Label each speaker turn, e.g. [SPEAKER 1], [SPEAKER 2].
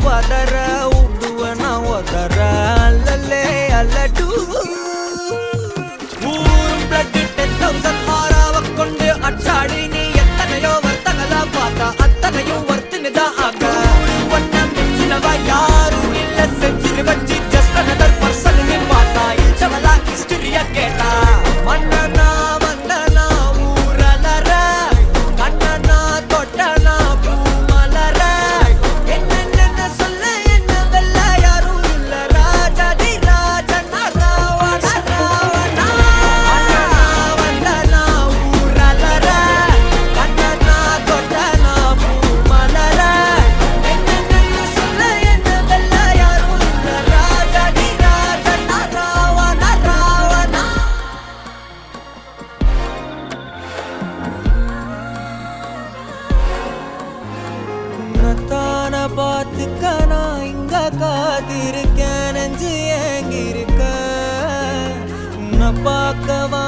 [SPEAKER 1] பதற உடுவனா ஒதற அல்லலே அல்லடு ஊரும் பிளட் 10,000 ஆறாவ கொண்டு அச்சாடி நீ எத்தனையோ வர்த்தங்களா பார்த்தா அத்தனையும் வர்த்தினுதான் ஆக ஒன்ன மிஞ்சினவ யாரும் இல்ல செஞ்சிரு வச்சு ஜஸ்ட் அனதர் பர்சன் நீ பார்த்தா இச்சவலா ஹிஸ்டரிய கேட்டா மன்னனா வந்தனா ஊரலற கண்ணனா தொட்டனா பூமலற என்ன சொல்ல என்ன வெல்ல யாரும் இல்ல ராஜாதி ராஜனா ராவண ராவணா மன்னனா வந்தனா ஊரலற கண்ணனா தொட்டனா பூமலற என்ன சொல்ல என்ன வெல்ல யாரும் இல்ல ராஜாதி ராஜனா ராவண ராவணா உன்னத்தான பார்த்துக்க நான் இங்க காத்திருக்கேன் நெஞ்சு ஏங்கிருக்க உன்னை பார்க்கவா